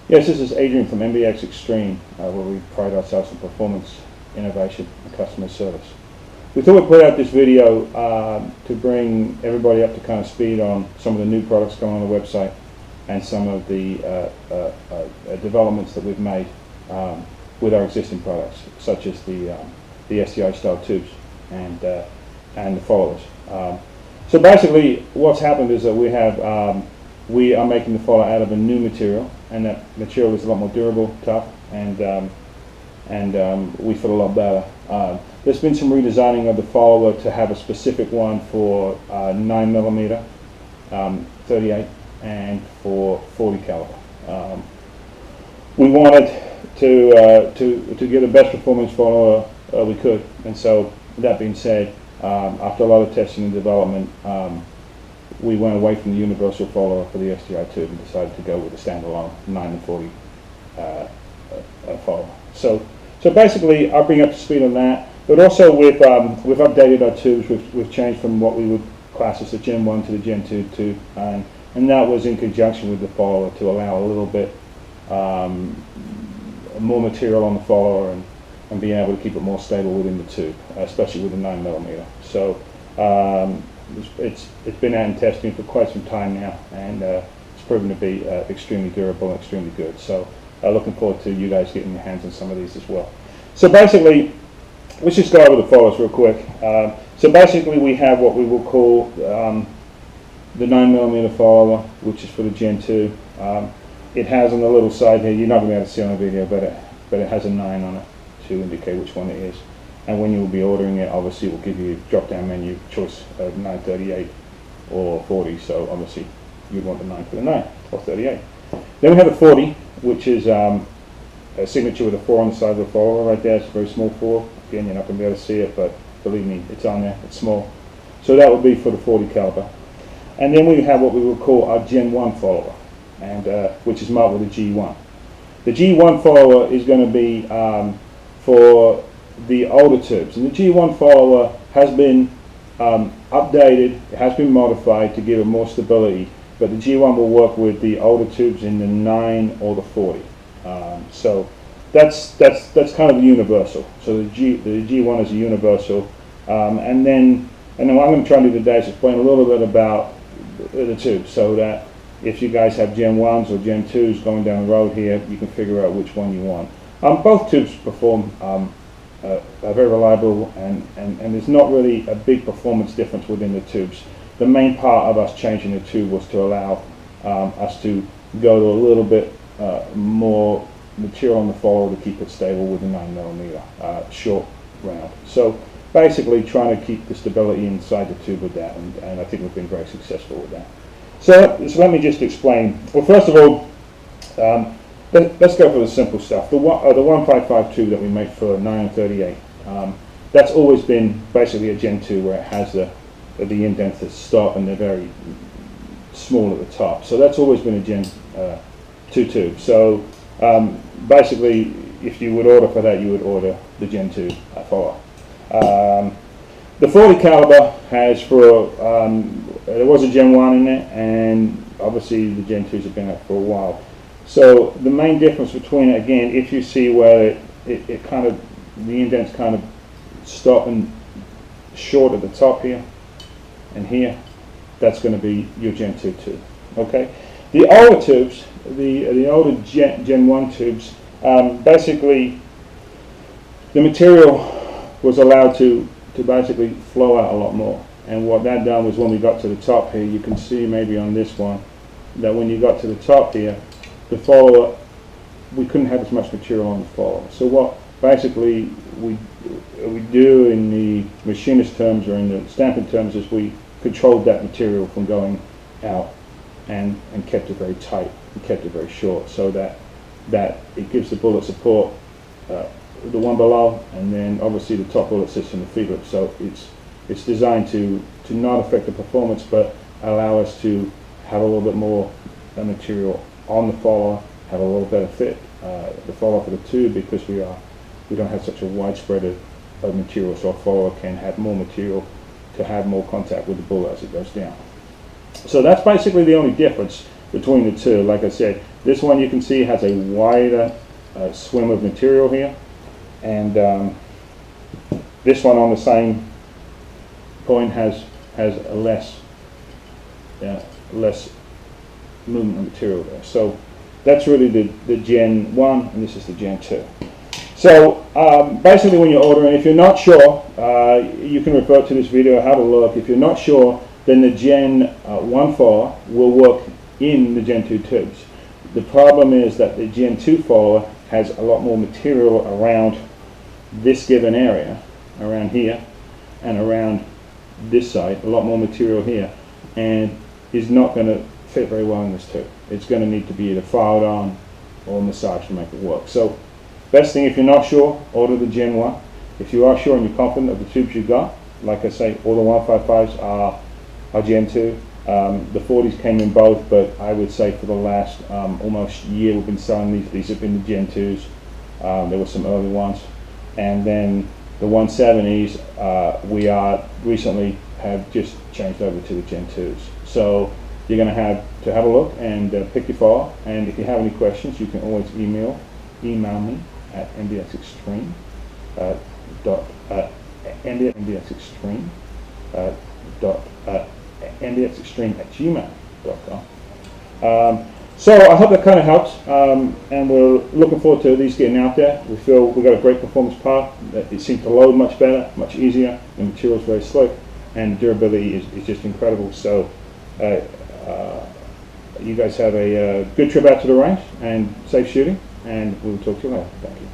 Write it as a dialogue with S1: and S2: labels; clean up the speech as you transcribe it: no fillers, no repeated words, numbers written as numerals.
S1: Yes, this is Adrian from MBX Extreme, where we pride ourselves on performance, innovation, and customer service. We thought we'd put out this video to bring everybody up to kind of speed on some of the new products going on the website and some of the developments that we've made with our existing products, such as the STI Style tubes and the followers. So basically, what's happened is that we are making the follower out of a new material, and that material is a lot more durable, tough, and we feel a lot better. There's been some redesigning of the follower to have a specific one for 9mm, 38, and for 40 caliber. We wanted to get the best performance follower we could, and so that being said, after a lot of testing and development, we went away from the universal follower for the STI tube and decided to go with a standalone 9 and 40 follower. So basically, I'll bring up to speed on that. But also, we've updated our tubes. We've changed from what we would class as the Gen 1 to the Gen 2 tube, and that was in conjunction with the follower to allow a little bit more material on the follower and being able to keep it more stable within the tube, especially with the 9mm. So it's been out in testing for quite some time now, and it's proven to be extremely durable and extremely good. So looking forward to you guys getting your hands on some of these as well. So basically, let's just go over the followers real quick. So basically, we have what we will call the 9mm follower, which is for the Gen 2. It has on the little side here, you're not going to be able to see on the video, but it has a 9 on it to indicate which one it is. And when you will be ordering it, obviously it will give you a drop-down menu choice of 938 or 40. So obviously you'd want the 9 for the 9 or 38. Then we have the 40, which is a signature with a 4 on the side of the follower right there. It's a very small 4. Again, you're not going to be able to see it, but believe me, it's on there. It's small. So that would be for the 40 caliber. And then we have what we would call our Gen 1 follower, and which is marked with a G1. The G1 follower is going to be for the older tubes, and the G1 follower has been updated, it has been modified to give it more stability, but the G1 will work with the older tubes in the 9 or the 40. So that's kind of universal. So the G1 is a universal, and then what I'm going to try to do today is explain a little bit about the tubes, so that if you guys have Gen 1s or Gen 2s going down the road here, you can figure out which one you want. Both tubes perform are very reliable, and there's not really a big performance difference within the tubes. The main part of us changing the tube was to allow us to go to a little bit more material on the follower to keep it stable with the 9mm short round. So basically trying to keep the stability inside the tube with that, and I think we've been very successful with that. So let me just explain. Well, first of all, let's go for the simple stuff. The 155 tube that we make for 9 and 38, that's always been basically a Gen 2 where it has the indents that stop and they're very small at the top. So that's always been a Gen 2 tube. So basically, if you would order for that, you would order the Gen 2 follower. The 40 caliber has there was a Gen 1 in it, and obviously the Gen 2s have been out for a while. So the main difference between it, again, if you see where it kind of, the indents kind of stop and short at the top here and here, that's going to be your Gen 2 tube. Okay. The older tubes, the older Gen 1 tubes, basically the material was allowed to basically flow out a lot more. And what that done was when we got to the top here, you can see maybe on this one that when you got to the top here, the follower, we couldn't have as much material on the follower. So what basically we do in the machinist terms or in the stamping terms is we controlled that material from going out and kept it very tight and kept it very short, so that it gives the bullet support, the one below, and then obviously the top bullet sits in the feed loop. So it's designed to not affect the performance, but allow us to have a little bit more material on the follower, have a little better fit the follower for the tube, because we don't have such a wide spread of material, so our follower can have more material to have more contact with the bullet as it goes down. So that's basically the only difference. between the two. Like I said, this one you can see has a wider swim of material here, and this one on the same point has a less movement of material there. So that's really the Gen 1, and this is the Gen 2. So basically, when you're ordering, if you're not sure, you can refer to this video, have a look. If you're not sure, then the Gen 1 follower will work in the Gen 2 tubes. The problem is that the Gen 2 follower has a lot more material around this given area, around here, and around this side, a lot more material here, and is not going to fit very well in this tube. It's going to need to be either filed on or massaged to make it work. So best thing, if you're not sure, order the Gen 1. If you are sure and you're confident of the tubes you got, like I say, all the 155s are Gen 2. The 40s came in both, but I would say for the last almost year we've been selling these. These have been the Gen 2s. There were some early ones. And then the 170s, we are recently have just changed over to the Gen 2s. So you're going to have a look and pick your follower. And if you have any questions, you can always email me at MBX Extreme mbxextreme@gmail.com. So I hope that kind of helps, and we're looking forward to these getting out there. We feel we've got a great performance part. It seems to load much better, much easier. The material is very slick, and the durability is just incredible. So you guys have a good trip out to the range, and safe shooting, and we'll talk to you later. Thank you.